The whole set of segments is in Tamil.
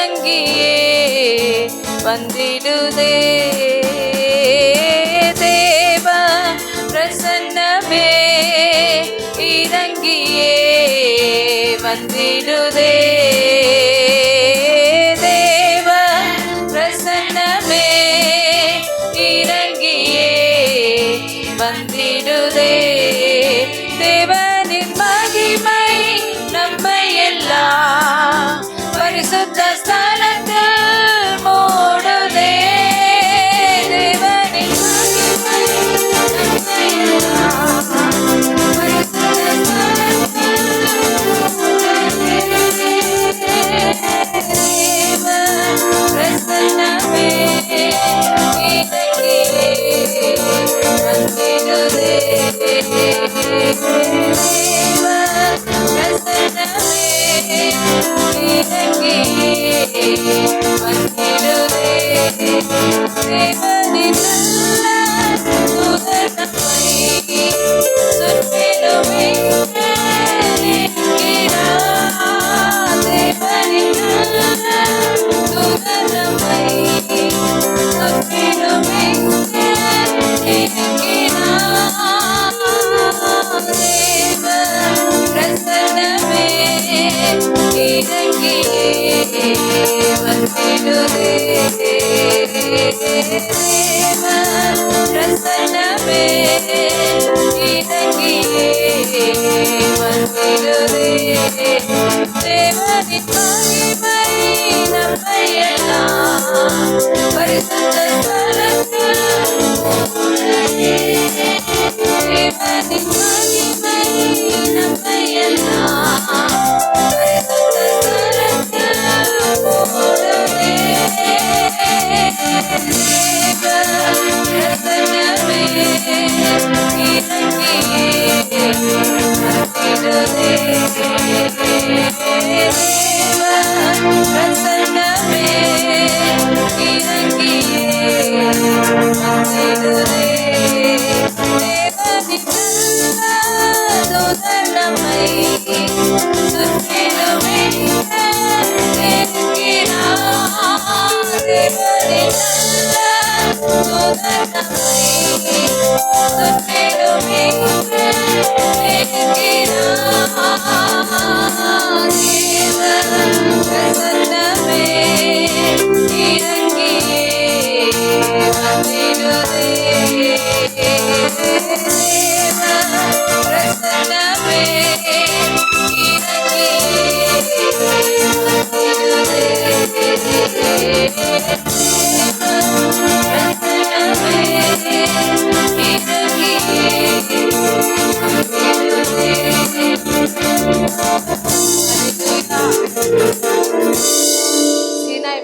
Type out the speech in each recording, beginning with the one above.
இறங்கியே வந்திடுதே. தேவ பிரசன்னமே இறங்கியே வந்திடுதே. தேவ பிரசன்னமே இறங்கியே வந்திடுதே. தேவனின் மகிமை நம்மை எல்லாம் பரிசுத்த ஸ்தலத்தில் மூடுதே. தேவனின் மகிமை நம்மை எல்லாம் பரிசுத்த ஸ்தலத்தில் மூடுதே. தேவ பிரசன்னமே இறங்கியே வந்திடுதே.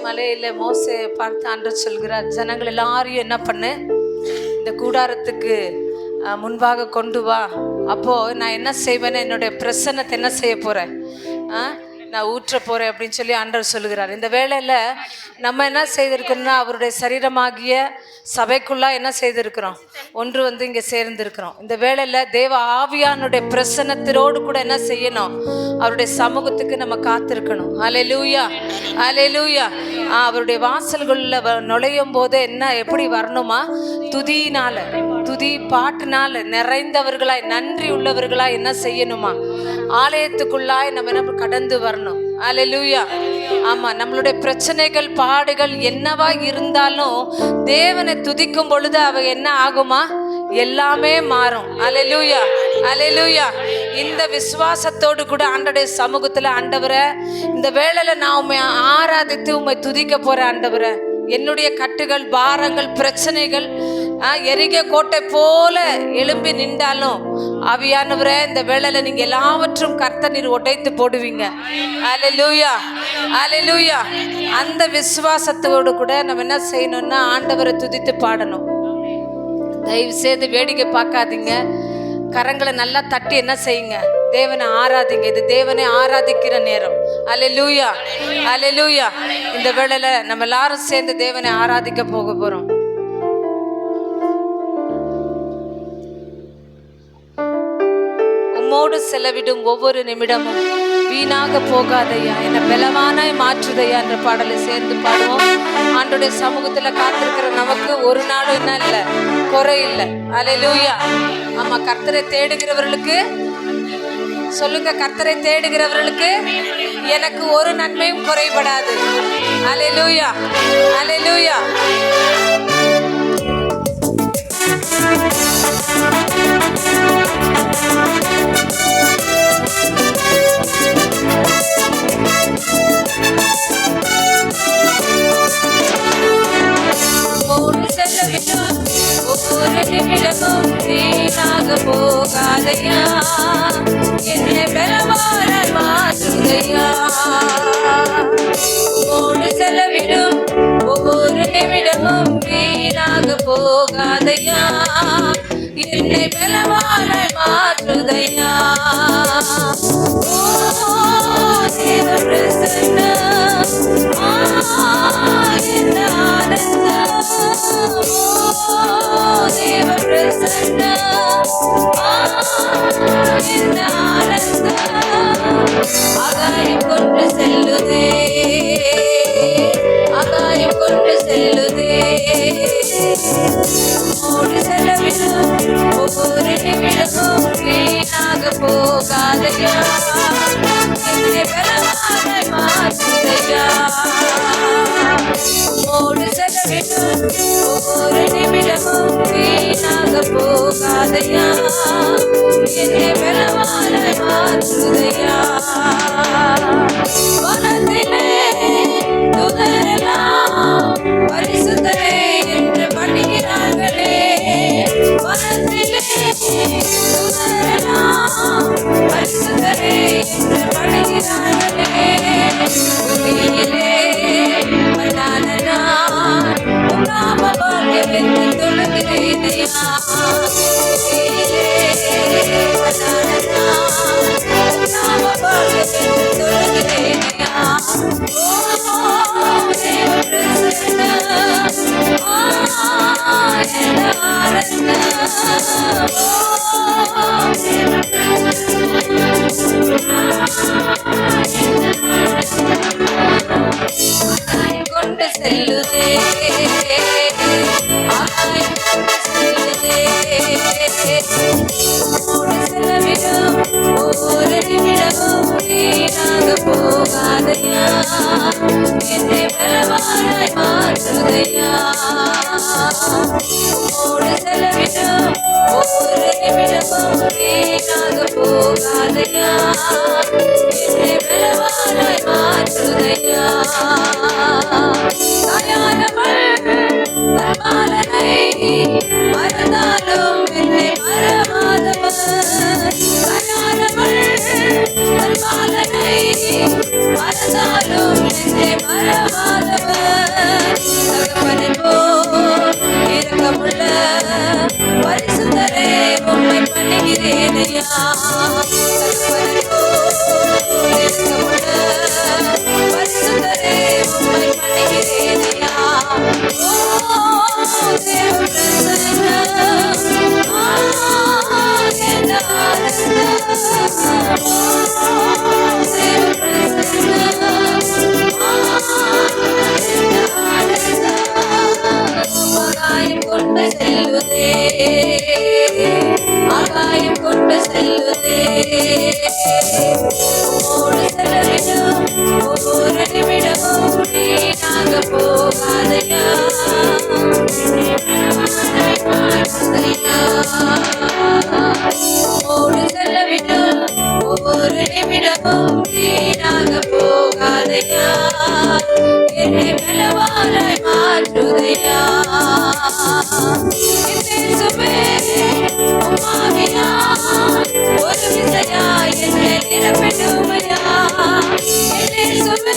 மலையில மோசே பார்த்து ஆண்டவர் சொல்கிறார், ஜனங்கள் எல்லாரையும் என்ன பண்ணு, இந்த கூடாரத்துக்கு முன்பாக கொண்டு வா. அப்போ நான் என்ன செய்வேன்னு, என்னுடைய பிரசன்னத்தை என்ன செய்ய போறேன், நான் ஊற்ற போறேன் அப்படின்னு சொல்லி ஆண்டவர் சொல்லுகிறார். இந்த வேளையில நம்ம என்ன செய்திருக்கோம்னா, அவருடைய சரீரமாகிய சபைக்குள்ளா என்ன செய்திருக்கிறோம், ஒன்று இங்கே சேர்ந்திருக்கிறோம். இந்த வேளையில தேவ ஆவியானுடைய பிரசன்னத்தோடு கூட என்ன செய்யணும், அவருடைய சமூகத்துக்கு நம்ம காத்திருக்கணும். ஹல்லேலூயா, ஹல்லேலூயா. அவருடைய வாசல்களில் நுழையும் போது என்ன எப்படி வரணுமா, துதியினால, துதி பாட்டுனால நிறைந்தவர்களாய், நன்றி உள்ளவர்களாய் என்ன செய்யணுமா, ஆலயத்துக்குள்ளாய் நம்ம என்ன கடந்து வரணும். ஹல்லேலூயா. ஆமா, நம்மளுடைய பிரச்சனைகள் பாடுகள் என்னவா இருந்தாலும் தேவனை துதிக்கும் பொழுது அவ என்ன ஆகுமா, எல்லாமே மாறும். ஹல்லேலூயா, ஹல்லேலூயா. இந்த விசுவாசத்தோடு கூட ஆண்டவருடைய சமூகத்துல, ஆண்டவரே இந்த வேளையில நான் உம்மை ஆராதித்து உம்மை துதிக்க போறேன். ஆண்டவரே, என்னுடைய கட்டுகள், பாரங்கள், பிரச்சனைகள் எரிக கோட்டை போல எழும்பி நின்றாலும் ஆவியானவரே இந்த வேளையில நீங்க எல்லாவற்றும் கர்த்தர் நீர் உடைத்து போடுவீங்க. ஹல்லேலூயா, ஹல்லேலூயா. அந்த விசுவாசத்தோடு கூட நம்ம என்ன செய்யணும்னா, ஆண்டவரை துதித்து பாடணும். தயவு செய்து வேடிக்கை பார்க்காதீங்க, கரங்களை நல்லா தட்டி என்ன செய்யுங்க, தேவனை ஆராதிங்க. இது தேவனை ஆராதிக்கிற நேரம். ஹல்லேலூயா, ஹல்லேலூயா. இந்த வேளையில நம்ம எல்லாரும் சேர்ந்து தேவனை ஆராதிக்க போக போறோம். உம்மோடு செலவிடும் ஒவ்வொரு நிமிடமும் வீணாக போகாதையா, என்னை பலவானாய் மாற்றுதையா என்ற பாடலை சேர்ந்து பாடுவோம். ஆண்டோடைய சமூகத்துல காத்திருக்கிற நமக்கு ஒரு நாளும் என்ன இல்லை, குறை இல்லை. அல்லேலூயா. ஆமா, கர்த்தரை தேடுகிறவர்களுக்கு சொல்லுங்க, கர்த்தரை தேடுகிறவர்களுக்கு எனக்கு ஒரு நன்மையும் குறைபடாது. அல்லேலூயா, அல்லேலூயா. ஒவ்வொரு நிமிடமும் வீணாக போகாதையா, என்னை பலவானாய் மாற்றுதையா. உம்மோடு செலவிடும் ஒவ்வொரு நிமிடமும் வீணாக போகாதையா, என்னை பலவானாய் மாற்றுதையா. தேவ பிரசன்னம் என்ன ஆனந்தம், தேவ பிரசன்னம் என்ன ஆனந்தம். ஆகாயம் கொண்டு செல்லுதே, ஆகாயம் கொண்டு செல்லுதே. உம்மோடு செலவிடும் ஒவ்வொரு நிமிடமும் வீணாக போகாதையா, என்னை பலவானாய் மாற்றுதையா. உம்மோடு செலவிடும் ஒவ்வொரு நிமிடமும் வீணாக போகாதையா, என்னை பலவானாய் மாற்றுதையா. வனத்திலே தூதரெல்லாம் பரிசுத்தரே என்று பணிகிறார்களே, வனத்திலே தூதரெல்லாம் பரிசுத்தரே என்று பணிகிறார்களே. பூமியிலே மண்ணான நான் உம் நாம பாக்கியம் என்று தொழுகிறேனையா. பூமியிலே மண்ணான நான் உம் நாம பாக்கியம் என்று தொழுகிறேனையா. தேவ பிரசன்னம் என்ன ஆனந்தம், ஆகாயம் கொண்டு செல்லுதே, ஆகாயம் கொண்டு செல்லுதே. உம்மோடு செலவிடும் ஒவ்வொரு நிமிடமும் வீணாக போகாதையா, என்னை பலவானாய் மாற்றுதையா. உம்மோடு செலவிடும் ஒவ்வொரு நிமிடமும் வீணாக போகாதையா, என்னை பலவானாய் மாற்றுதையா. தாயானவள் தன்மாலனை மறந்தாலும் என்னை மறவாதவள், தாயானவள் தன்மாலனை மறந்தாலும் என்னை மறவாதவள். தகப்பனை போல் இரக்கமுள்ள பரிசுத்தரே உம்மை பணிகிறேனையா. தகப்பனை போல் இரக்கமுள்ள பரிசுத்தரே உம்மை பணிகிறேனையா. தேவ பிரசன்னம் என்ன ஆனந்தம், தேவ பிரசன்னம் என்ன ஆனந்தம். ஆகாயம் கொண்டு செல்லுதே, ஆகாயம் கொண்டு செல்லுதே. உம்மோடு செலவிடும் ஒவ்வொரு நிமிடமும் வீணாக போகாதையா, உம்மோடு செலவிடும் ஒவ்வொரு நிமிடமும் வீணாக போகாதையா, என்னை பலவானாய் மாற்றுதையா. இயேசுவே உம் ஆவியால் ஒரு விசையாய் என்னை நிரப்பிடுமையா. இயேசுவே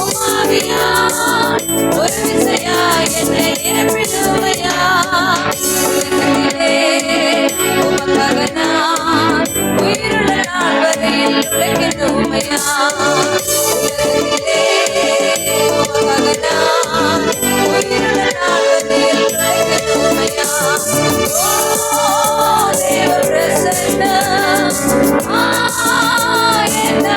உம் ஆவியால் ஒரு விசையாய் என்னை நிரப்பிடுமையா. உலகத்திலே உமக்காக நான் உயிருள்ள நாள் வரையில் உழைக்கணுமையா. உலகத்திலே உமக்காக நான் உயிருள்ள நாள் வரையில் உழைக்கணுமையா. தேவ பிரசன்னம் என்ன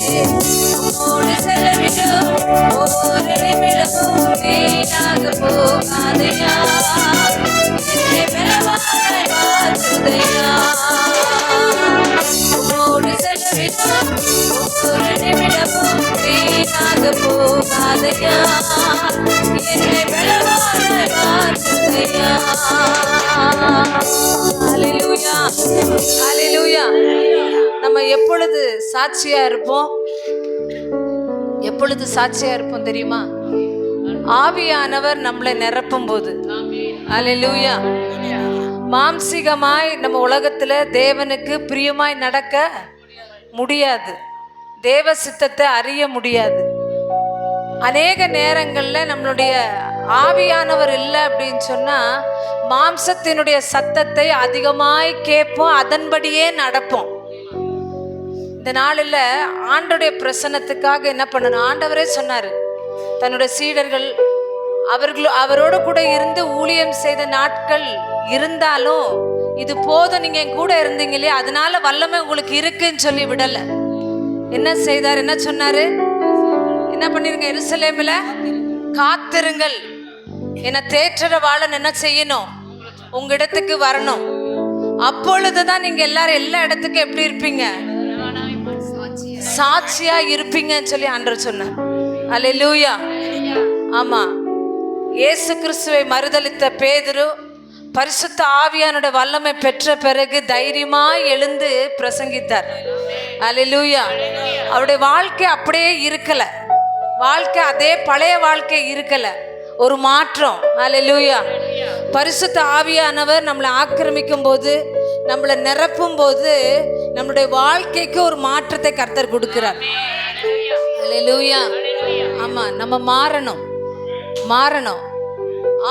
உம்மோடு செலவிடும் ஒவ்வொரு நிமிடமும் வீணாக போகாதையா, என்னை பலவானாய் மாற்றுதையா. உம்மோடு செலவிடும் ஒவ்வொரு நிமிடமும் வீணாக போகாதையா, என்னை பலவானாய் மாற்றுதையா. ஹல்லேலூயா, ஹல்லேலூயா. நம்ம எப்பொழுது சாட்சியா இருப்போம்? எப்பொழுது சாட்சியா இருப்போம் தெரியுமா? ஆவியானவர் நம்மளை நிரப்பும் போது. ஹல்லேலூயா. மாம்சீகமாய் நம்ம உலகத்துல தேவனுக்கு பிரியமாய் நடக்க முடியாது, தேவ சித்தத்தை அறிய முடியாது. அநேக நேரங்கள்ல நம்மளுடைய ஆவியானவர் இல்லை அப்படின்னு சொன்னா மாம்சத்தினுடைய சத்தத்தை அதிகமாய் கேட்போம், அதன்படியே நடப்போம். இந்த நாளில் ஆண்டோடைய பிரசன்னத்துக்காக என்ன பண்ணணும்? ஆண்டவரே சொன்னாரு, தன்னுடைய சீடர்கள் அவரோடு கூட இருந்து ஊழியம் செய்த நாட்கள் இருந்தாலும் இது போதும், நீங்க என் கூட இருந்தீங்க இல்லையா, அதனால வல்லமை உங்களுக்கு இருக்குன்னு சொல்லி விடல. என்ன செய்தார்? என்ன சொன்னாரு? என்ன பண்ணிருங்க? எருசலேமில் காத்திருங்கள், என்னை தேற்றற வாழன் என்ன செய்யணும்? உங்க இடத்துக்கு வரணும். அப்பொழுதுதான் நீங்க எல்லாரும் எல்லா இடத்துக்கும் எப்படி இருப்பீங்க? சாட்சியா இருப்பீங்கன்னு சொல்லி ஆண்டவர் சொன்னார். அல்லேலூயா. ஆமா, இயேசு கிறிஸ்துவை மறுதலித்த பேதுரு பரிசுத்த ஆவியானோட வல்லமை பெற்ற பிறகு தைரியமா எழுந்து பிரசங்கித்தார். அல்லேலூயா. அவருடைய வாழ்க்கை அப்படியே இருக்கல, வாழ்க்கை அதே பழைய வாழ்க்கை இருக்கல, ஒரு மாற்றம். அல்லேலூயா. பரிசுத்த ஆவியானவர் நம்மளை ஆக்கிரமிக்கும் போது, நம்மளை நிரப்பும் போது நம்மளுடைய வாழ்க்கைக்கு ஒரு மாற்றத்தை கர்த்தர் கொடுக்கிறார். அல்லேலூயா. ஆமா, நம்ம மாறணும்.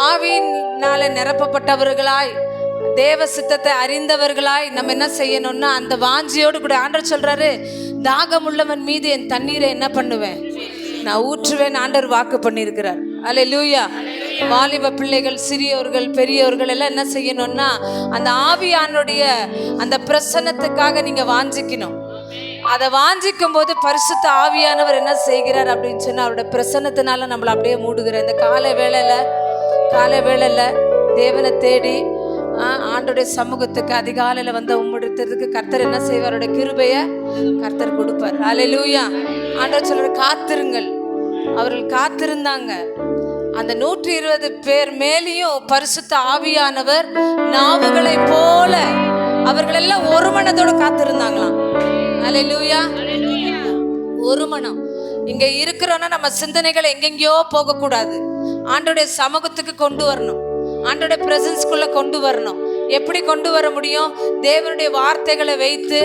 ஆவியினால நிரப்பப்பட்டவர்களாய், தேவ சித்தத்தை அறிந்தவர்களாய் நம்ம என்ன செய்யணும்னா அந்த வாஞ்சியோடு கூட ஆண்டவர் சொல்றாரு, தாகம் உள்ளவன் மீது என் தண்ணீரை என்ன பண்ணுவேன்? நான் ஊற்றுவேன். ஆண்டவர் வாக்கு பண்ணியிருக்கிறார். அல்லேலூயா. வாலிப பிள்ளைகள், சிறியோர்கள், பெரியவர்கள் எல்லாம் என்ன செய்யணும்னா அந்த ஆவியானுடைய அந்த பிரசன்னத்துக்காக நீங்க வாஞ்சிக்கணும். அதை வாஞ்சிக்கும் போது பரிசுத்த ஆவியானவர் என்ன செய்கிறார் அப்படின்னு சொன்னா அவருடைய பிரசன்னத்தினால நம்மளை அப்படியே மூடுகிறார். இந்த காலை வேளையில தேவனை தேடி ஆண்டோடைய சமூகத்துக்கு அதிகாலையில வந்து உம்முடுத்துறதுக்கு கர்த்தர் என்ன செய்வார்? அவருடைய கிருபைய கர்த்தர் கொடுப்பார். அல்லேலூயா. ஆண்டவர் சொல்ற காத்திருங்கள். அவர்கள் காத்திருந்தாங்க. அந்த 120 பேர் மேலேயும் பரிசுத்த ஆவியானவர் நாவுகளை போல அவர்கள் எல்லாம் ஒரு மனதோடு காத்திருந்தாங்களாம். அல்லேலூயா. ஒரு மனம். இங்க இருக்கிறோன்னா நம்ம சிந்தனைகளை எங்கெங்கயோ போகக்கூடாது, ஆண்டோடைய சமூகத்துக்கு கொண்டு வரணும், ஆண்டோடைய பிரசன்ஸ்குள்ள கொண்டு வரணும். எப்படி கொண்டு வர முடியும்? தேவனுடைய வார்த்தைகளை வைத்து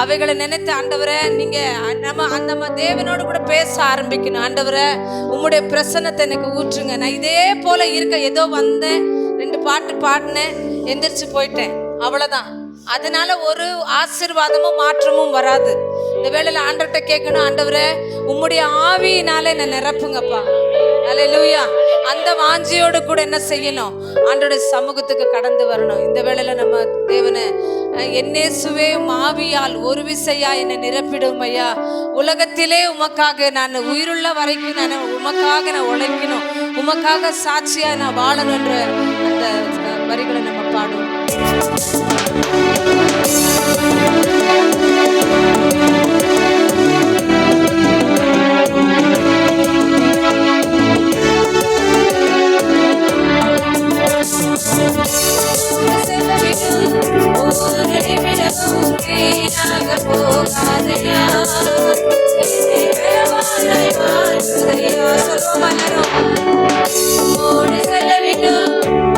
அவைகளை நினைத்து, ஆண்டவரை நீங்க நம்ம தேவனோடு கூட பேச ஆரம்பிக்கணும். ஆண்டவரை உம்முடைய பிரசன்னத்தை எனக்கு ஊற்றுங்க. நான் இதே போல இருக்க, ஏதோ வந்தேன், 2 பாட்டு பாடினேன், எந்திரிச்சு போயிட்டேன், அவ்வளவுதான். அதனால ஒரு ஆசீர்வாதமும் மாற்றமும் வராது. இந்த வேளையில ஆண்டவர்கிட்ட கேட்கணும், ஆண்டவரை உம்முடைய ஆவியினால என்ன நிரப்புங்கப்பா. அல்லேலூயா. அந்த வாஞ்சியோடு கூட என்ன செய்யணும்? ஆண்டவருடைய சமூகத்துக்கு கடந்து வரணும். இந்த வேளையில நம்ம தேவனை, என்னேசுவே ஆவியால் ஒரு விசையா என்னை நிரப்பிடும் ஐயா. உலகத்திலே உமக்காக நான் உயிருள்ள வரைக்கும் நான் உமக்காக நான் உழைக்கணும், உமக்காக சாட்சியா நான் வாழணும் என்ற அந்த வரிகளை நம்ம பாடுவோம்.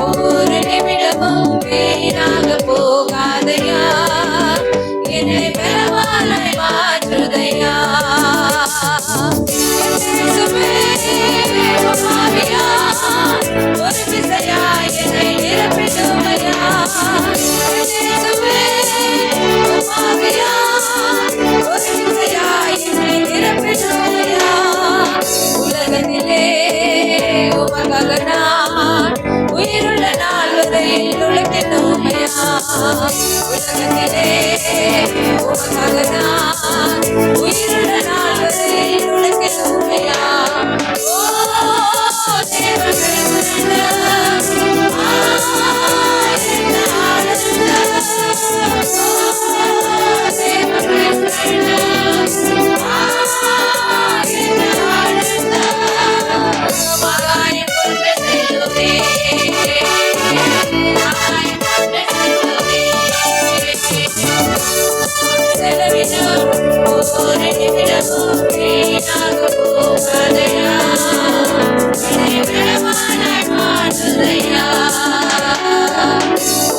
ஒவ்வொரு நிமிடமும் வீணாக போகாதையா, என்னை பலவானாய் மாற்றுதையா. ஒரு விசையா என்னை நிரப்பிடுமையா. உலகத்திலே உமக்காக நான் உயிருள்ள நாள் வரையில் உழைக்கணுமையா. உலகத்திலே உமக்காக நான் உயிருள்ள நாள் ஒவ்வொரு நிமிடமும் வீணாக போகாதையா, என்னை பலவானாய் மாற்றுதையா.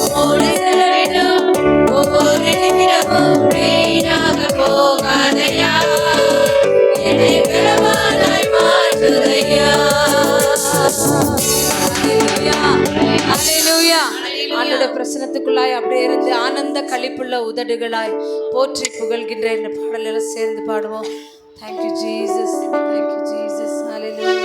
உம்மோடு செலவிடும் ஒவ்வொரு நிமிடமும் வீணாக போகாதையா, என்னை பலவானாய் மாற்றுதையா. ஆண்டோட பிரசனத்துக்குள்ளாய் அப்படியே இருந்து ஆனந்த களிப்புள்ள உதடுகளாய் போற்றி புகழ்கின்ற இந்த பாடலெல்லாம் சேர்ந்து பாடுவோம். Thank you Jesus, thank you Jesus. Hallelujah.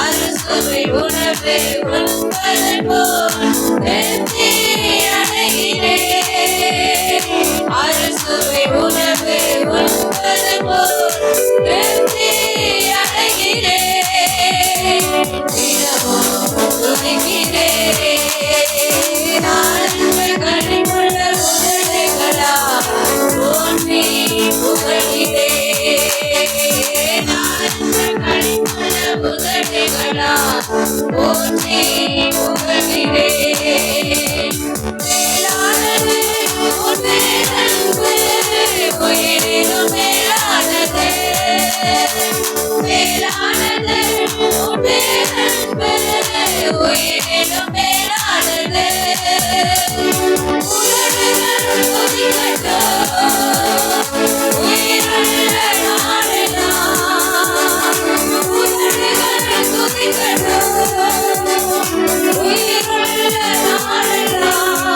அறுசுவை உணவு உண்பது போல் திருப்தி அடைகிறேன். அறுசுவை உணவு உண்பது போல் திருப்தி அடைகிறேன். தினமும் துதிக்கிறேன். ஆனந்த களிப்புள்ள உதடுகளா போற்றி புகழ்கிறேன். ஆனந்த களிப்புள்ள உதடுகளா போற்றி புகழ்கிறேன். மேலானது உன் பேரன்பு, உயிரினும் மேலானது. மேலானது உன் பேரன்பு, உயிரினும் மேலானது. உதடுகள் துதிக்கட்டும் உயிருள்ள நாளெல்லாம். உதடுகள் துதிக்கட்டும் உயிருள்ள நாளெல்லாம்.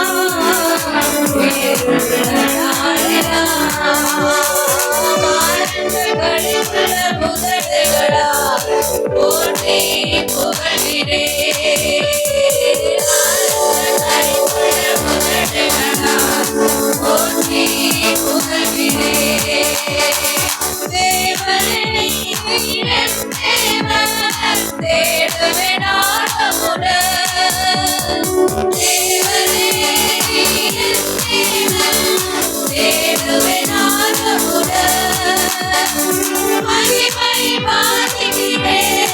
உயிருள்ள நாளெல்லாம். ஆனந்த களிப்புள்ள உதடுகளா போற்றி புகழ்கிறேன். ஆனந்த களிப்புள்ள உதடுகளா போற்றி புகழ்கிறேன். தேவனே என் தேவன், தேடுவேன் ஆழமுடன். தேவனே என் தேவன், தேடுவேன் ஆழமுடன். மகிமை வாங்குகிறேன்,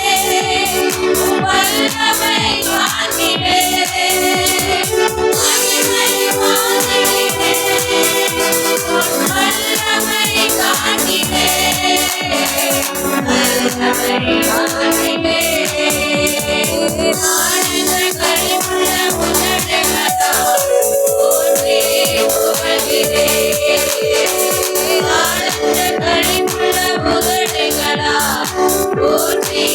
வல்லமை காண்கிறேன். மகிமை வாங்குகிறேன், வல்லமை காண்கிறேன். வல்லமை காண்கிறேன். ஆனந்த களிப்புள்ள உதடுகளா போற்றி புகழ்கிறேன். ஆனந்த களிப்புள்ள உதடுகளா போற்றி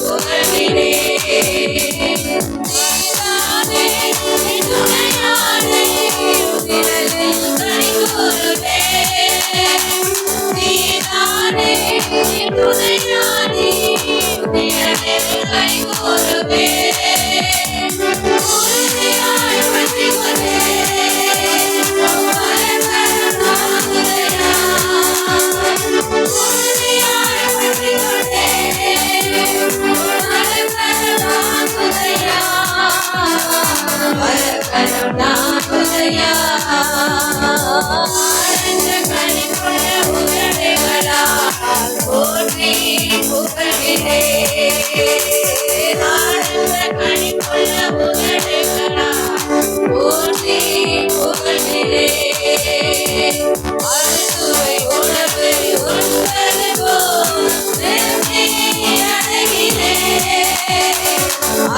புகழ்கிறேன். நீதானே என் துணையானே, நிழலில் கைகூருவேன். நீதானே என் துணையானே, நிழலில் கைகூருவேன். உறுதியாய் பற்றிக் கொண்டேன் வலக்கரம் தாங்குதையா. உறுதியாய் பற்றிக் கொண்டேன் வலக்கரம் தாங்குதையா. வலக்கரம் தாங்குதையா. ஆனந்த களிப்புள்ள உதடுகளா போற்றி புகழ்கிறேன். ஆனந்த களிப்புள்ள உதடுகளா போற்றி புகழ்கிறேன். அறுசுவை உணவு உண்பது போல் திருப்தி அடைகிறேன்.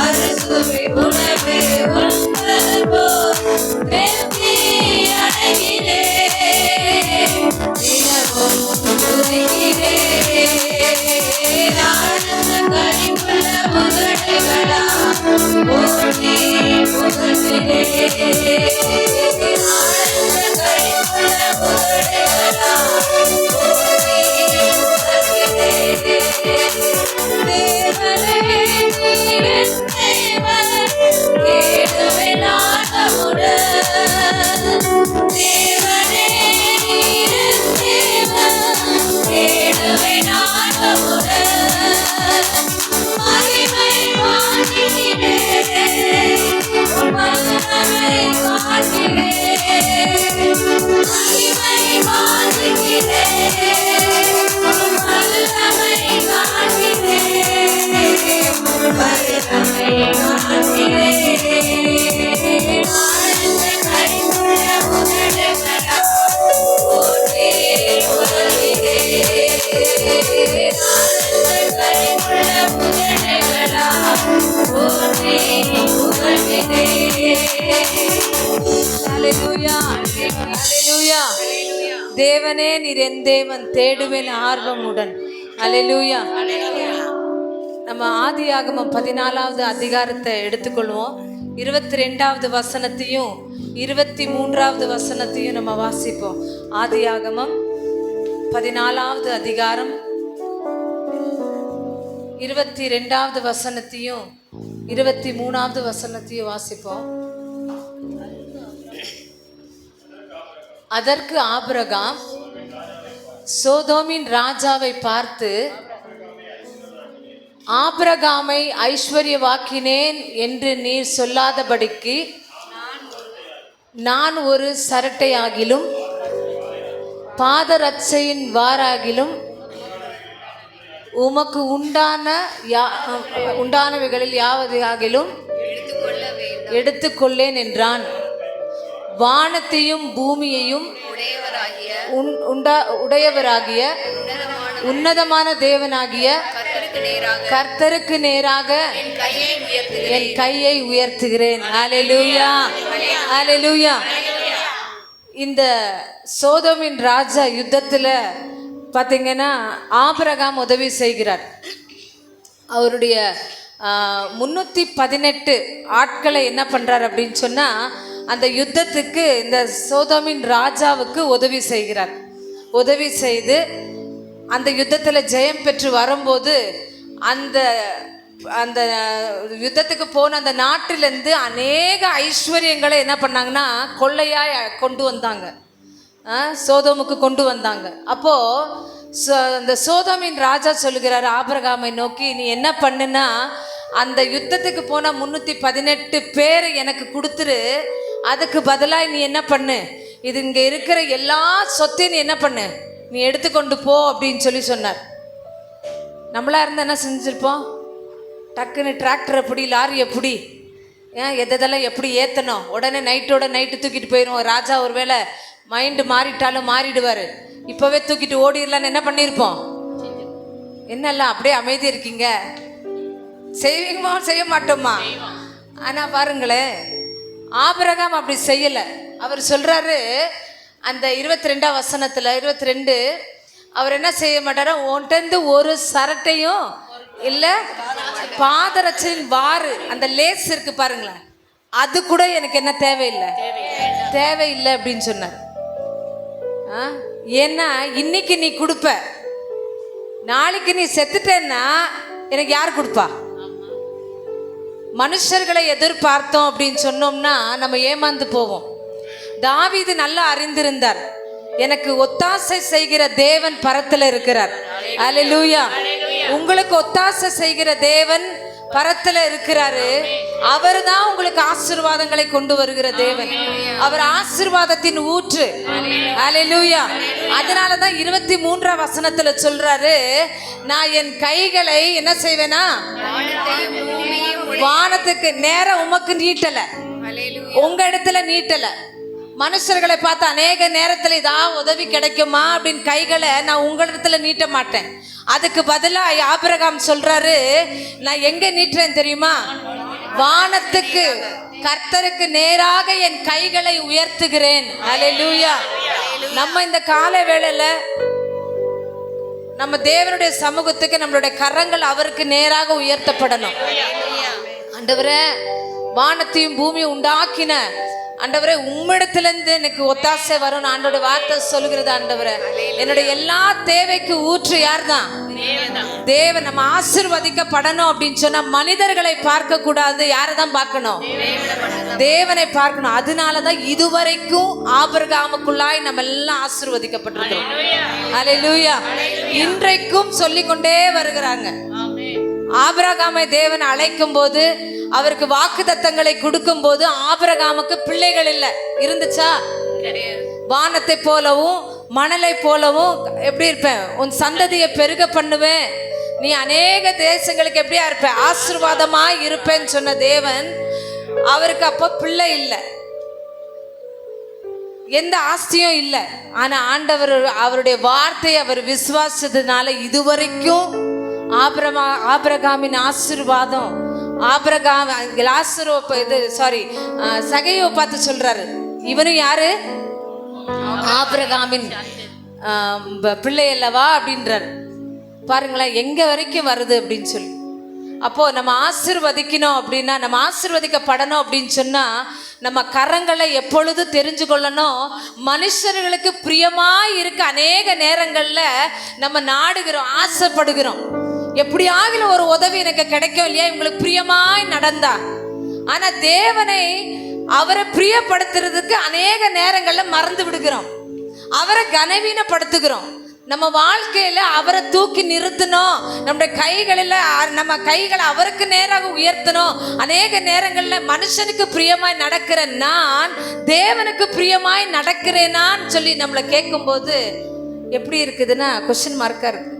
அறுசுவை உணவு உண்பது போல் திருப்தி அடைகிறேன். தினமும் துதிக்கிறேன். ஆனந்த களிப்புள்ள உதடுகளா போற்றி புகழ்கிறேன். ஆனந்த களிப்புள்ள உதடுகளா போற்றி புகழ்கிறேன். தேவனே நீர் என் தேவன், கேடுவேன் ஆழமுடன். ஹalleluya ஹalleluya. தேவனே நீர் என் தேவன், தேடுவேன் ஆர்வமுடன். ஹalleluya. நம்ம ஆதியாகமம் 14வது அதிகாரத்தை எடுத்துக்கொள்வோம். 22வது வசனத்தையும் 23வது வசனத்தையும் நம்ம வாசிப்போம். ஆதியாகமம் 14வது அதிகாரம் 22வது வசனத்தையும் 23வது வசனத்தையும் வாசிப்போம். அதற்கு ஆபிரகாம் சோதோமின் ராஜாவை பார்த்து, ஆபிரகாமை ஐஸ்வர்யவாக்கினேன் என்று நீர் சொல்லாதபடிக்கு நான் ஒரு சரட்டையாகிலும் பாதரட்சையின் வாராகிலும் உமக்கு உண்டானவைகளில் யாவதாகிலும் எடுத்துக்கொள்ளேன் என்றான். வானத்தையும் பூமியையும் உடையவராகிய உன்னதமான தேவனாகிய கர்த்தருக்கு நேராக என் கையை உயர்த்துகிறேன். ஹalleluya ஹalleluya. இந்த சோதோமின் ராஜா யுத்தத்தில் பார்த்தீங்கன்னா ஆபிரகாம் உதவி செய்கிறார். அவருடைய 318 ஆட்களை என்ன பண்ணுறார் அப்படின்னு சொன்னால், அந்த யுத்தத்துக்கு இந்த சோதோமின் ராஜாவுக்கு உதவி செய்கிறார். உதவி செய்து அந்த யுத்தத்தில் ஜெயம் பெற்று வரும்போது அந்த அந்த யுத்தத்துக்கு போன அந்த நாட்டிலேருந்து அநேக ஐஸ்வர்யங்களை என்ன பண்ணாங்கன்னா கொள்ளையாக கொண்டு வந்தாங்க, சோதோமுக்கு கொண்டு வந்தாங்க. அப்போது அந்த சோதோமின் ராஜா சொல்லுகிறார் ஆபிரகாமை நோக்கி, நீ என்ன பண்ணுனா அந்த யுத்தத்துக்கு போன 318 பேரை எனக்கு கொடுத்துரு, அதுக்கு பதிலாக நீ என்ன பண்ணு, இது இங்கே இருக்கிற எல்லா சொத்தையும் நீ என்ன பண்ணு, நீ எடுத்துக்கொண்டு போ அப்படின்னு சொன்னார். நம்மளா இருந்தால் என்ன செஞ்சுருப்போம்? டக்குன்னு டிராக்டர் எப்படி, லாரி எப்படி, எதெல்லாம் எப்படி ஏற்றணும், உடனே நைட்டோட நைட்டு தூக்கிட்டு போயிடுவோம். ராஜா ஒரு வேளை மைண்டு மாறிட்டாலும் மாறிடுவார், இப்போவே தூக்கிட்டு ஓடிடலான்னு என்ன பண்ணியிருப்போம்? என்னெல்லாம் அப்படியே அமைதி இருக்கீங்க, செய்வீங்கம்மா செய்ய மாட்டோமா? ஆனால் பாருங்களேன், ஆபிரகாம் அப்படி செய்யலை. அவர் சொல்கிறாரு அந்த 22ஆம் வசனத்தில் 22, அவர் என்ன செய்ய மாட்டாரா, உன்கிட்ட ஒரு சரட்டையும் இல்லை பாதரட்சையின் வாறு, அந்த லேஸ் இருக்கு பாருங்களேன், அது கூட எனக்கு என்ன தேவையில்லை அப்படின்னு சொன்னார். ஏன்னா இன்னைக்கு நீ கொடுப்ப, நாளைக்கு நீ செத்துட்டேன்னா எனக்கு யார் கொடுப்பா? மனுஷர்களை எதிர்பார்த்தோம் அப்படின்னு சொன்னோம்னா நம்ம ஏமாந்து போவோம். தாவீது நல்லா அறிந்திருந்தார், எனக்கு ஒத்தாசை செய்கிற தேவன் பரத்துல இருக்கிறார். அல்லேலூயா. உங்களுக்கு ஒத்தாசை செய்கிற தேவன் பரத்துல இருக்கிறாரு. அவர் தான் உங்களுக்கு ஆசீர்வாதங்களை கொண்டு வருகிற தேவன். அவர் ஆசீர்வாதத்தின் ஊற்று. அல்லேலூயா. அதனாலதான் 23ஆம் வசனத்துல சொல்றாரு, நான் என் கைகளை என்ன செய்வேனா, வானத்துக்கு நேரம் உமக்கு நீட்டல, உங்க இடத்துல நீட்டல. மனுஷர்களை பார்த்து அநேக நேரத்தில் இதா உதவி கிடைக்குமா அப்படின்னு கைகளை நான் உங்களிடத்துல நீட்ட மாட்டேன். அதுக்கு பதிலாக ஆபிரகாம் சொல்றாரு, நான் எங்க நீட்டுறேன் தெரியுமா? வானத்துக்கு, கர்த்தருக்கு நேராக என் கைகளை உயர்த்துகிறேன். அல்லேலூயா. நம்ம இந்த கால வேளையில நம்ம தேவனுடைய சமூகத்துக்கு நம்மளுடைய கரங்கள் அவருக்கு நேராக உயர்த்தப்படணும். ஆண்டவரே, வானத்தையும் பூமியை உண்டாக்கின ஆண்டவரே, உம்மிடத்திலிருந்து எனக்கு ஒத்தாசை வரும். ஆண்டோட வார்த்தை சொல்லுகிறது, ஆண்டவரே என்னுடைய எல்லா தேவைக்கு ஊற்று யார் தான்? தேவன். நம்ம ஆசீர்வதிக்கப்படணும் அப்படின்னு சொன்னா மனிதர்களை பார்க்க கூடாது, யாரை தான் பார்க்கணும்? தேவனை பார்க்கணும். அதனாலதான் இதுவரைக்கும் ஆபிரகாமுக்குள்ளாய் நம்ம எல்லாம் ஆசீர்வதிக்கப்பட்டிருக்கிறோம். அல்லேலூயா. இன்றைக்கும் சொல்லிக்கொண்டே வருகிறாங்க. ஆபிரகாமை தேவன் அழைக்கும் போது, அவருக்கு வாக்குத்தத்தங்களை கொடுக்கும் போது, ஆபிரகாமுக்கு பிள்ளைகள் இல்லை. இருந்துச்சா? வானத்தை போலவும் மணலை போலவும் எப்படி இருப்பேன், உன் சந்ததியை பெருக பண்ணுவேன், நீ அநேக தேசங்களுக்கு எப்படியா இருப்ப, ஆசீர்வாதமா இருப்பேன்னு சொன்ன தேவன் அவருக்கு அப்போ பிள்ளை இல்லை, எந்த ஆஸ்தியும் இல்லை. ஆனா ஆண்டவர் அவருடைய வார்த்தையை அவர் விசுவாசத்தினால இதுவரைக்கும் ஆபிரகாமின் ஆசீர்வாதம். ஆபிரகாம் சகையை பார்த்து சொல்றாரு, இவனும் யாரு? ஆபிரகாமின் பிள்ளை அல்லவா அப்படின்றார். பாருங்களேன் எங்க வரைக்கும் வருது அப்படின்னு சொல்லி. அப்போ நம்ம ஆசீர்வதிக்கணும் அப்படின்னா, நம்ம ஆசீர்வதிக்கப்படணும் அப்படின்னு சொன்னா நம்ம கரங்களை எப்பொழுது தெரிஞ்சு கொள்ளணும். மனுஷர்களுக்கு பிரியமாய் இருக்க அநேக நேரங்கள்ல நம்ம நாடுகிறோம், ஆசைப்படுகிறோம். எப்படியாகில ஒரு உதவி எனக்கு கிடைக்கும் இல்லையா, இவங்களுக்கு பிரியமாய் நடந்தா. ஆனா தேவனை, அவரை பிரியப்படுத்துறதுக்கு அநேக நேரங்கள்ல மறந்து விடுகிறோம், அவரை கனவீனப்படுத்துகிறோம். நம்ம வாழ்க்கையில அவரை தூக்கி நிறுத்தணும், நம்முடைய கைகளில் நம்ம கைகளை அவருக்கு நேராக உயர்த்தணும். அநேக நேரங்களில் மனுஷனுக்கு பிரியமாய் நடக்கிற நான் தேவனுக்கு பிரியமாய் நடக்கிறேனான்னு சொல்லி நம்மளை கேட்கும்போது எப்படி இருக்குதுன்னா கொஸ்டின் மார்க்காக இருக்கு.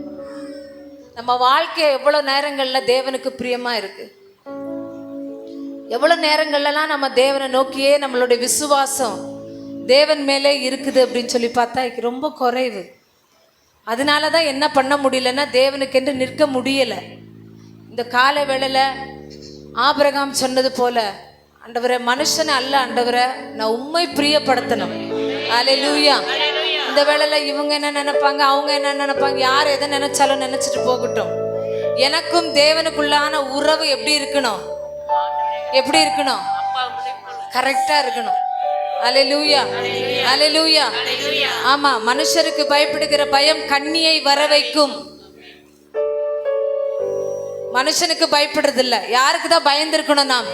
நம்ம வாழ்க்கை எவ்வளோ நேரங்களில் தேவனுக்கு பிரியமா இருக்கு, எவ்வளோ நேரங்கள்லாம் நம்ம தேவனை நோக்கியே நம்மளுடைய விசுவாசம் தேவன் மேலே இருக்குது அப்படின்னு சொல்லி பார்த்தா ரொம்ப குறைவு. அதனால தான் என்ன பண்ண முடியலன்னா தேவனுக்கென்று நிற்க முடியலை. இந்த காலை வேளையில் ஆபிரகாம் சொன்னது போல, ஆண்டவரே மனுஷனை அல்ல ஆண்டவரே, நான் உம்மை பிரியப்படுத்தணும். அல்லேலூயா. இந்த வேளையில் இவங்க என்ன நினைப்பாங்க, அவங்க என்ன நினைப்பாங்க, யார் எதை நினைச்சாலும் நினைச்சிட்டு போகட்டும். எனக்கும் தேவனுக்குள்ளான உறவு எப்படி இருக்கணும், எப்படி இருக்கணும், கரெக்டா இருக்கணும். அல்லேலூயா, அல்லேலூயா. ஆமா, மனுஷருக்கு பயப்படுகிற பயம் கண்ணியை வர வைக்கும். மனுஷனுக்கு பயப்படுறது இல்ல, யாருக்கு தான் பயந்துருக்கணும்? நாம்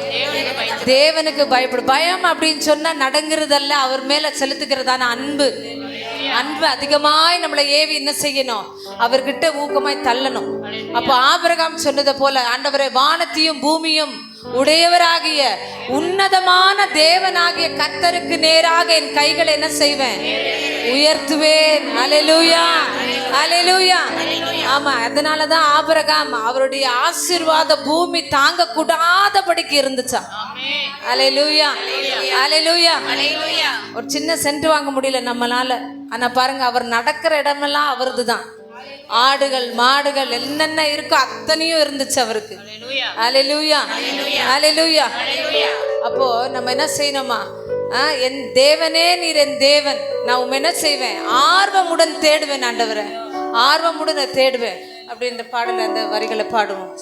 தேவனுக்கு பயப்படும். பயம் அப்படின்னு சொன்னா நடங்குறதல்ல, அவர் மேல செலுத்துகிறதான அன்பு. அன்பு அதிகமாய் நம்மளை ஏவி என்ன செய்யணும், அவர்கிட்ட ஊக்கமாய் தள்ளணும். அப்போ ஆபிரகாம் சொன்னதை போல, ஆண்டவரே வானத்தையும் பூமியும் உடையவராகிய உன்னதமான தேவனாகிய கர்த்தருக்கு நேராக என் கைகளை என்ன செய்வேன், உயர்த்துவேன். அல்லேலூயா, அல்லேலூயா. ஆமா, அதனாலதான் ஆபிரகாம் அவருடைய ஆசீர்வாத பூமி தாங்க கூடாதபடிக்கு இருந்துச்சா. அல்லேலூயா, அல்லேலூயா. ஒரு சின்ன சென்ட் வாங்க முடியல நம்மளால, ஆனா பாருங்க அவர் நடக்கிற இடமெல்லாம் அவரது தான். ஆடுகள் மாடுகள் என்னென்ன இருக்கோ அத்தனையும் இருந்துச்சு அவருக்கு. அல்லேலூயா, அல்லேலூயா. அப்போ நம்ம என்ன செய்யணுமா, என் தேவனே நீர் என் தேவன், நான் உண்மை என்ன செய்வேன், ஆர்வமுடன் தேடுவேன் ஆண்டவரை, ஆர்வமுடன் தேடுவேன் அப்படின்ற பாடல அந்த வரிகளை பாடுவோம்.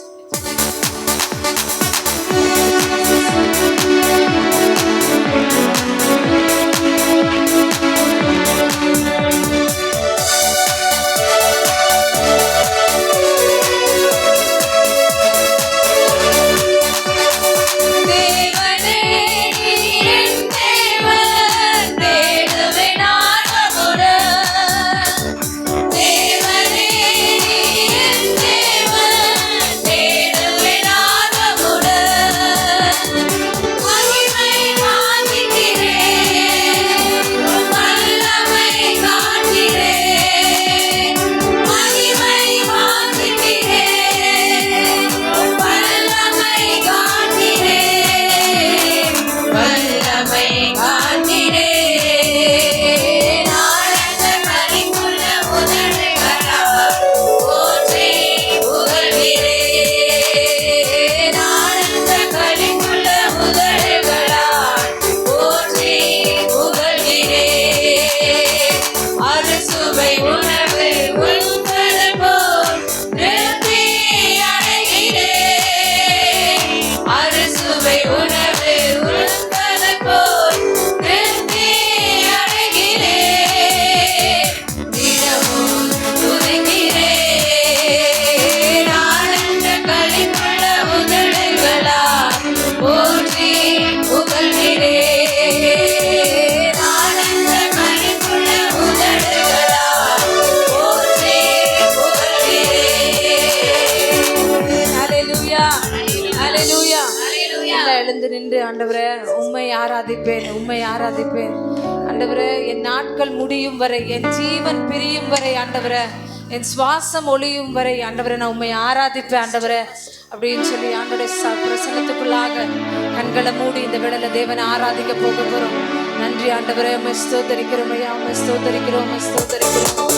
எழுந்து நின்று ஆண்டவரே உம்மை ஆராதிப்பேன், உம்மை ஆராதிப்பேன் ஆண்டவரே. என் நாட்கள் முடியும் வரை, என் ஜீவன் பிரியும் வரை ஆண்டவரே, என் சுவாசம் ஒளியும் வரை ஆண்டவரே நான் உம்மை ஆராதிப்பேன் ஆண்டவரே அப்படின்னு சொல்லி ஆண்டோடைய பிரசன்னத்துக்குள்ளாக கண்களை மூடி இந்த வேளையில தேவனை ஆராதிக்க போக போறோம். நன்றி ஆண்டவரே, உம்மை ஸ்தோத்தரிக்கிறோம் ஐயா, உம்மை ஸ்தோத்தரிக்கிறோம், உம்மை ஸ்தோத்தரிக்கிறோம்.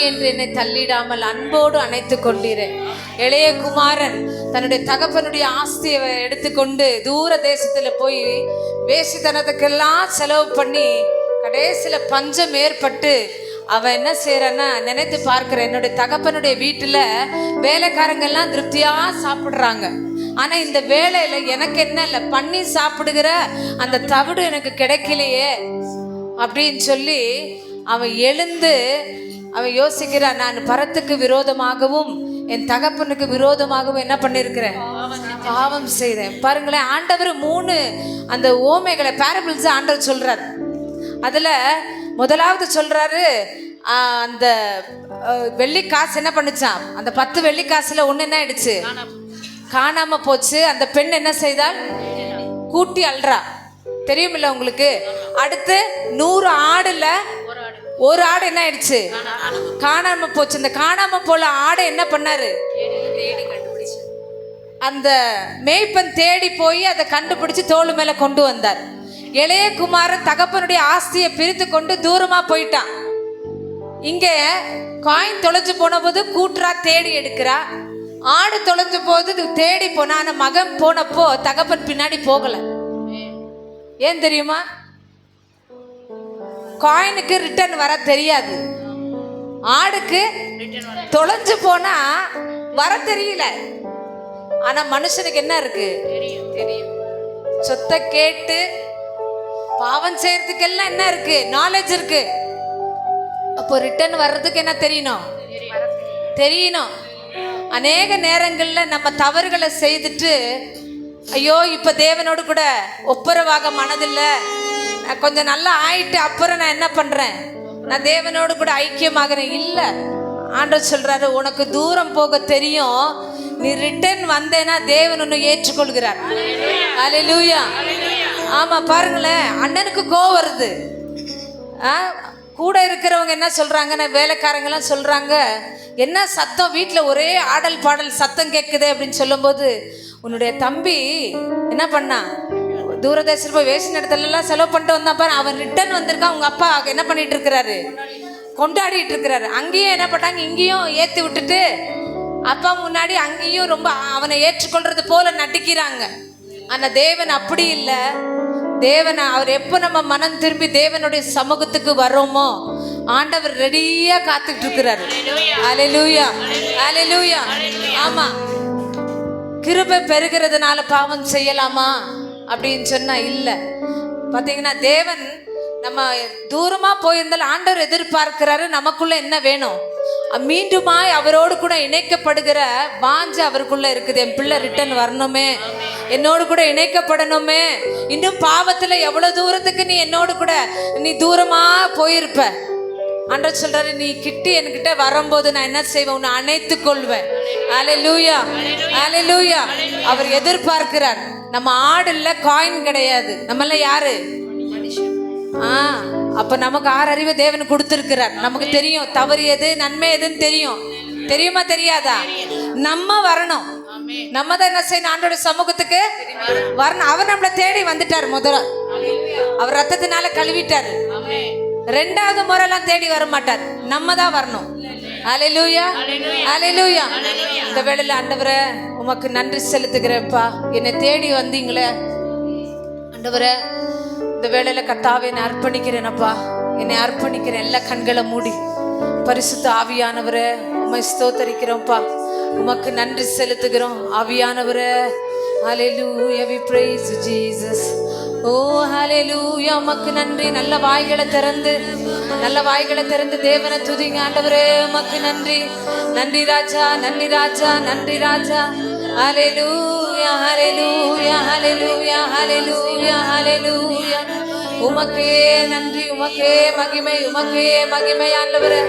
என்று என்னை தள்ளிடாமல் அன்போடு அணைத்து கொண்டீரே. இளைய குமாரன் தன்னுடைய தகப்பனுடைய ஆஸ்தியை எடுத்துக்கொண்டு தூர தேசத்துல போய் வேசித்தனத்துக்கெல்லாம் செலவு பண்ணி கடைசியில பஞ்சம் ஏற்பட்டு அவன் என்ன செய்யறான்னா, நினைத்து பார்க்கிற என்னுடைய தகப்பனுடைய வீட்டுல வேலைக்காரங்கெல்லாம் திருப்தியா சாப்பிடுறாங்க, ஆனா இந்த வேலையில எனக்கு என்ன இல்லை, பண்ணி சாப்பிடுகிற அந்த தவிடு எனக்கு கிடைக்கலையே அப்படின்னு சொல்லி அவன் எழுந்து அவன் யோசிக்கிறான், நான் பரத்துக்கு விரோதமாகவும் என் தகப்பனுக்கு விரோதமாகவும் என்ன பண்ணிருக்கிறேன், பாவம் செய்தேன். பாருங்களேன், ஆண்டவர் 3 அந்த ஓமைகளை பேரபிள்ஸ் ஆண்டவர் சொல்றார். அதுல முதலாவது சொல்றாரு, அந்த வெள்ளி காசு என்ன பண்ணுச்சான், அந்த 10 வெள்ளி காசுல ஒண்ணு என்ன ஆயிடுச்சு, காணாம போச்சு. அந்த பெண் என்ன செய்தால், கூட்டி அல்றா, தெரியுமில்ல உங்களுக்கு. அடுத்து 100 ஆடுல ஒரு ஆடு என்ன ஆயிடுச்சு, காணாம போச்சு. இந்த காணாம போல ஆடை என்ன பண்ணாரு, அந்த மேய்ப்பன் தேடி போய் அதை கண்டுபிடிச்சு தோளு மேல கொண்டு வந்தார். இளைய குமாரன் தகப்பனுடைய ஆஸ்தியை பிரித்து கொண்டு தூரமா போயிட்டான். இங்க காயின் தொலைஞ்சு போன போது கூட்டுறா தேடி எடுக்கிறா, ஆடு தொலைஞ்சு போது தேடி போனா. ஆனா மகன் போனப்போ தகப்பன் பின்னாடி போகல. ஏன் தெரியுமா, காயினுக்கு ரிட்டர்ன் வர தெரியாது, ஆடுக்கு தொலைஞ்சு போனா வர தெரியல. ஆனா மனுஷனுக்கு என்ன இருக்கு, தெரியும். சொத்தை கேட்டு பாவம் செய்யறதுக்கெல்லாம் என்ன இருக்கு, நாலேஜ் இருக்கு. அப்போ ரிட்டர்ன் வர்றதுக்கு என்ன தெரியணும். அநேக நேரங்கள்ல நம்ம தவறுகளை செய்துட்டு, ஐயோ இப்ப தேவனோடு கூட ஒப்புரவாக மனதில்ல, கொஞ்சம் நல்லா ஆயிட்டு அப்புறம் நான் என்ன பண்றேன், நான் தேவனோடு கூட ஐக்கியமாகிறேன். இல்ல, ஆண்டவர் சொல்றாரு, உனக்கு தூரம் போக தெரியும், நீ ரிட்டர்ன் வந்தேன்னா தேவன் உன்னை ஏற்றுக்கொள்கிறார். அல்லேலூயா. ஆமா, பாருங்களேன், அண்ணனுக்கு கோவம் வருது. கூட இருக்கிறவங்க என்ன சொல்றாங்க, வேலைக்காரங்கெல்லாம் சொல்றாங்க, என்ன சத்தம் வீட்டில் ஒரே ஆடல் பாடல் சத்தம் கேட்குது அப்படின்னு சொல்லும்போது, உன்னுடைய தம்பி என்ன பண்ணா, தூரதேசத்தில் போய் வேஷன் இடத்துலலாம் செலவு பண்ணிட்டு வந்தான் பாரு, அவன் ரிட்டர்ன் வந்திருக்கான். உங்க அப்பா என்ன பண்ணிட்டு இருக்கிறாரு, கொண்டாடிட்டு இருக்கிறாரு. அங்கேயும் என்ன பண்ணாங்க, இங்கேயும் ஏற்றி விட்டுட்டு அப்பா முன்னாடி அங்கேயும் ரொம்ப அவனை ஏற்றுக்கொள்றது போல நடிக்கிறாங்க. ஆனா தேவன் அப்படி இல்லை. தேவன் அவர் எப்போ நம்ம மனம் திரும்பி தேவனுடைய சமூகத்துக்கு வரோமோ, ஆண்டவர் ரெடியா காத்துட்டு இருக்கிறாரு. அல்லேலூயா, அல்லேலூயா. ஆமா, கிருபை பெருகிறதுனால பாவம் செய்யலாமா அப்படின்னு சொன்னா இல்ல. பாத்தீங்கன்னா தேவன் நம்ம தூரமா போயிருந்தாலும் ஆண்டவர் எதிர்பார்க்கிறாரு, நமக்குள்ள என்ன வேணும், மீண்டுமாய் அவரோடு கூட இணைக்கப்படுகிற வாஞ்சை அவருக்குள்ள இருக்குது. என் பிள்ளை ரிட்டர்ன் வரணுமே, என்னோடு கூட இணைக்கப்படணுமே. இன்னும் பாவத்துல எவ்வளவு தூரத்துக்கு நீ என்னோடு கூட நீ தூரமா போயிருப்ப. ஆண்டவர் சொல்றாரு, நீ கிட்டி என்கிட்ட வரும்போது நான் என்ன செய்வேன், உன்னை அணைத்துக் கொள்வேன். அல்லேலூயா, அல்லேலூயா. அவர் எதிர்பார்க்கிறார். நம்ம ஆடு இல்ல, காயின் கிடையாது, நம்மள யாரு, அப்ப நமக்கு 6 அறிவை தேவன் கொடுத்திருக்கிறார். நமக்கு தெரியும் தவறு எது நன்மை எதுன்னு தெரியும். தெரியுமா தெரியாதா? நம்ம வரணும். நம்ம தான் என்ன செய்யணும், ஆண்டோட சமூகத்துக்கு வரணும். அவர் நம்மளை தேடி வந்துட்டார். முதல்ல அவர் ரத்தத்தினால கழுவிட்டாரு. 2வது முறைலாம் தேடி வர மாட்டார், நம்ம தான் வரணும். அல்லேலூயா, அல்லேலூயா. இந்த வேளையில ஆண்டவரே உமக்கு நன்றி செலுத்துகிறேன்ப்பா, என்னை தேடி வந்தீங்களே ஆண்டவரே. இந்த வேளையில கர்த்தாவே என்னை அர்ப்பணிக்கிறேனப்பா, என்னை அர்ப்பணிக்கிறேன். எல்லா கண்களை மூடி பரிசுத்த ஆவியானவரே உம்மை ஸ்தோத்தரிக்கிறோம்ப்பா, உமக்கு நன்றி செலுத்துகிறோம் ஆவியானவரே. ஹல்லேலூயா, we praise you Jesus. ஓ ஹல்லேலூயா, உமக்கு நன்றி. நல்ல வாய்களை திறந்து தேவனை துதிங்க ஆண்டவரே. உமக்கு நன்றி, நன்றி ராஜா, நன்றி ராஜா, நன்றி ராஜா. ஹல்லேலூயா, ஹல்லேலூயா, ஹல்லேலூயா, ஹல்லேலூயா, ஹல்லேலூயா. உமக்கே நன்றி, உமக்கே மகிமை, உமக்கே மகிமை ஆண்டவரே.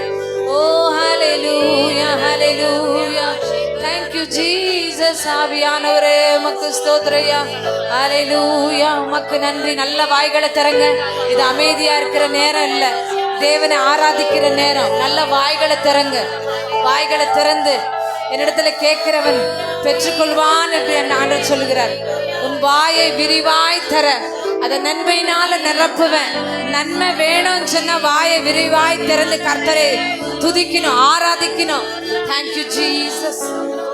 ஓ ஹல்லேலூயா, ஹல்லேலூயா. Thank you Jesus. ஆவியானவரே உமக்கு ஸ்தோத்திரயா. ஹல்லேலூயா, உமக்கு நன்றி. நல்ல வாய்களை திறங்க. இது அமைதியா இருக்கிற நேரம் இல்ல, தேவனை ஆராதிக்கிற நேரம். நல்ல வாய்களை திறங்க. வாய்களை திறந்து என்னிடத்துல கேட்கிறவன் பெற்றுக்கொள்வான் என்று என் ஆண்டவர் சொல்கிறார். உன் வாயை விரிவாய் தர அதை நன்மையினால நிரப்புவேன். நன்மை வேணும்னு சொன்னா வாயை விரிவாய் திறந்து கர்த்தரை துதிக்கணும், ஆராதிக்கணும். Thank you Jesus,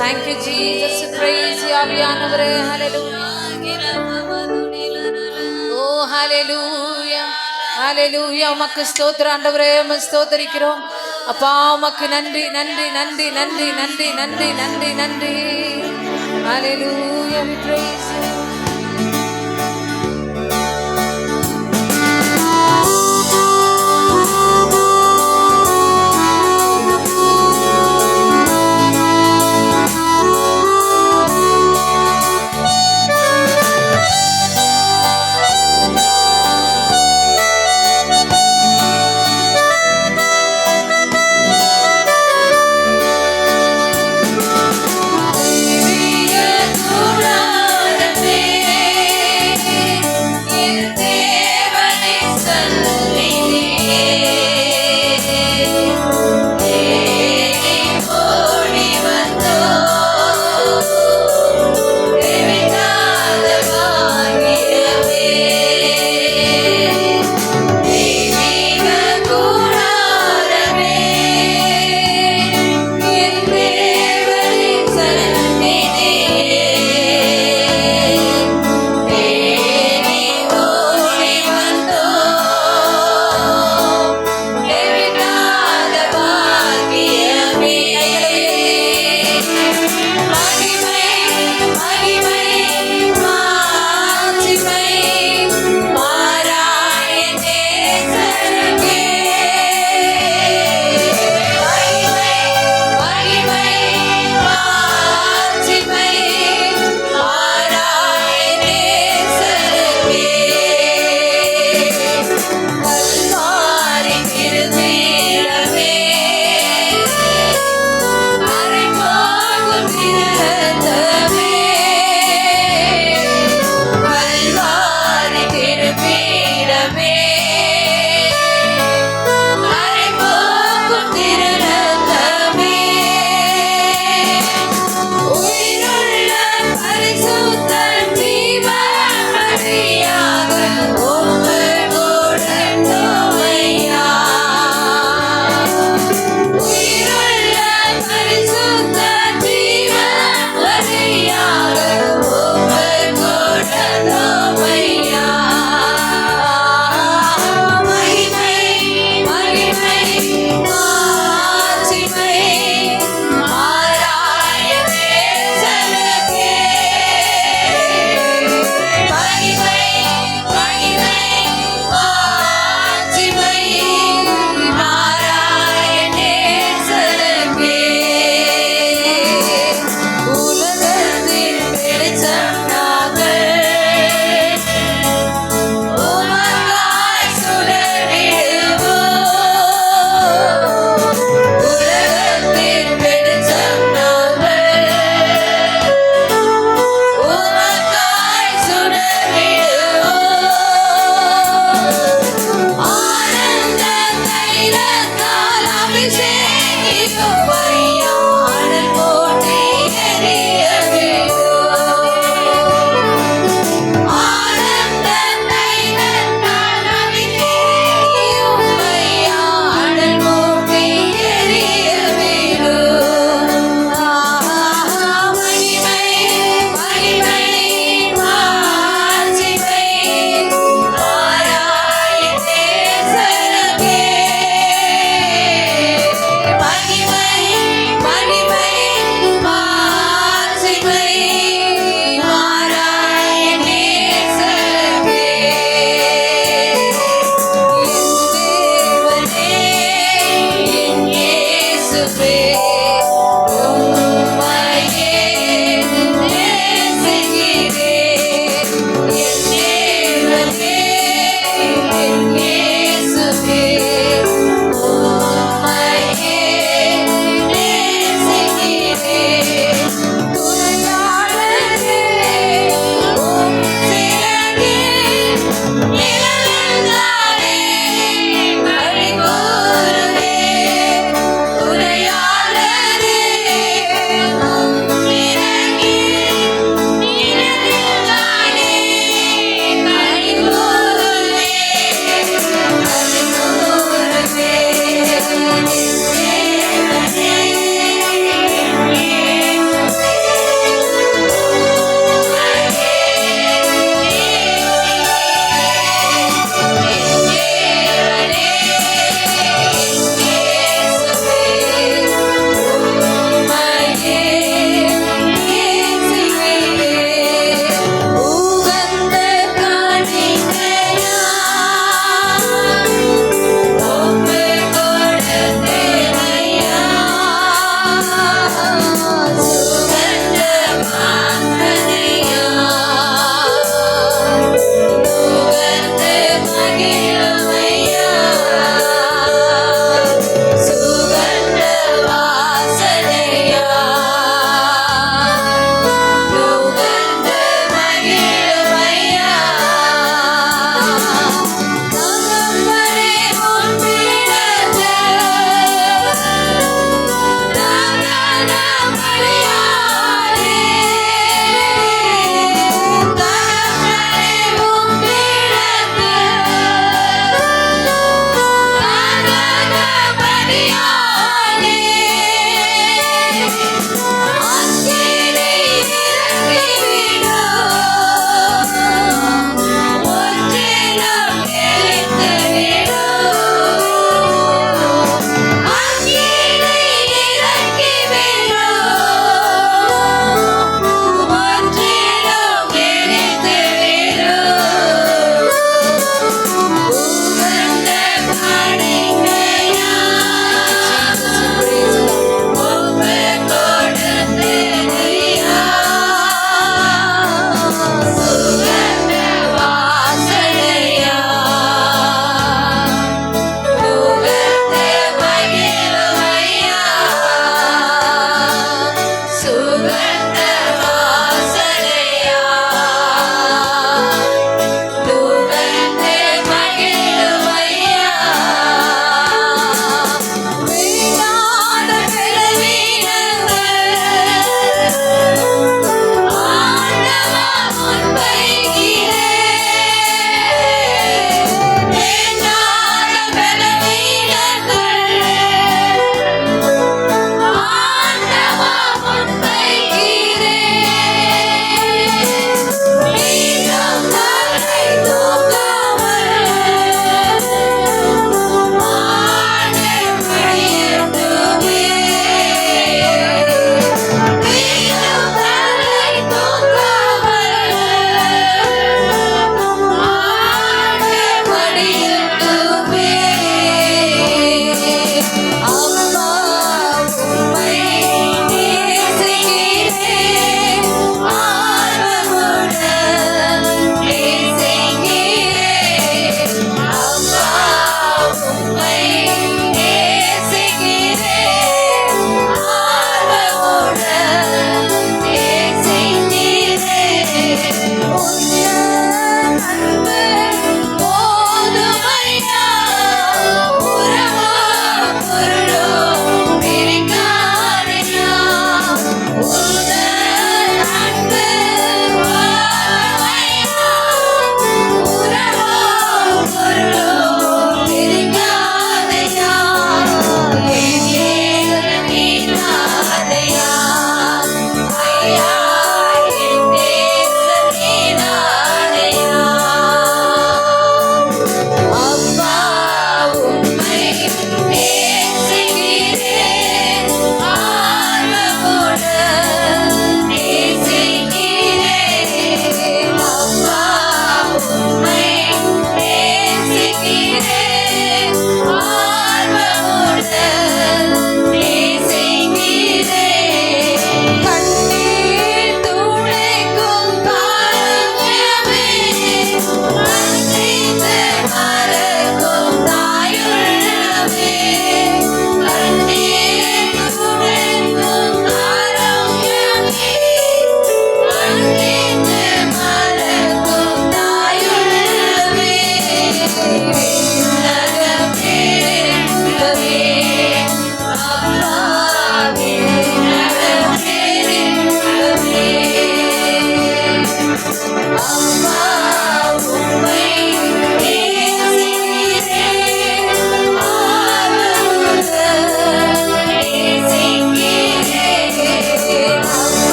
thank you Jesus. Praise ஆவியானவரே. ஹalleluya, ஓ ஹalleluya, ஹalleluya. உமக்கு ஸ்தோத்திரம் ஆண்டவரே, உம்மை ஸ்தோத்திரிக்கிறோம் அப்பா. உமக்கு நன்றி நன்றி நன்றி நன்றி நன்றி நன்றி நன்றி நன்றி. ஹalleluya, we praise you. கூடாரமே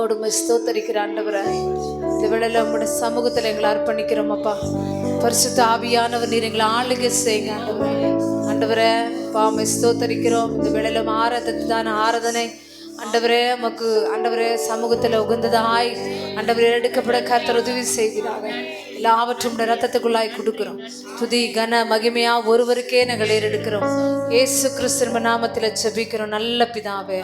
நன்றியோடு உம்மை ஸ்தோத்தரிக்கிற ஆண்டவரே, இந்த வேளையில உங்களுடைய சமூகத்தில் எங்களை அர்ப்பணிக்கிறோம் அப்பா. பரிசுத்த ஆவியானவர் நீர் எங்களை ஆளுகை செய்யுங்க ஆண்டவரே. ஆண்டவரே பாமை ஸ்தோத்தரிக்கிறோம். இந்த வேளையில ஆராதனை ஆராதனை ஆண்டவரே உமக்கு ஆண்டவரே சமூகத்தில் உகந்ததாய் ஆண்டவரே எடுக்கப்பட கர்த்தர் உதவி செய்கிறாங்க. எல்லாவற்றும் ரத்தத்துக்குள்ளாய் கொடுக்கிறோம். துதி கன மகிமையா ஒருவருக்கே நாங்கள் ஏறெடுக்கிறோம். இயேசு கிறிஸ்துவின் நாமத்தில் ஜெபிக்கிறோம் நல்ல பிதாவே.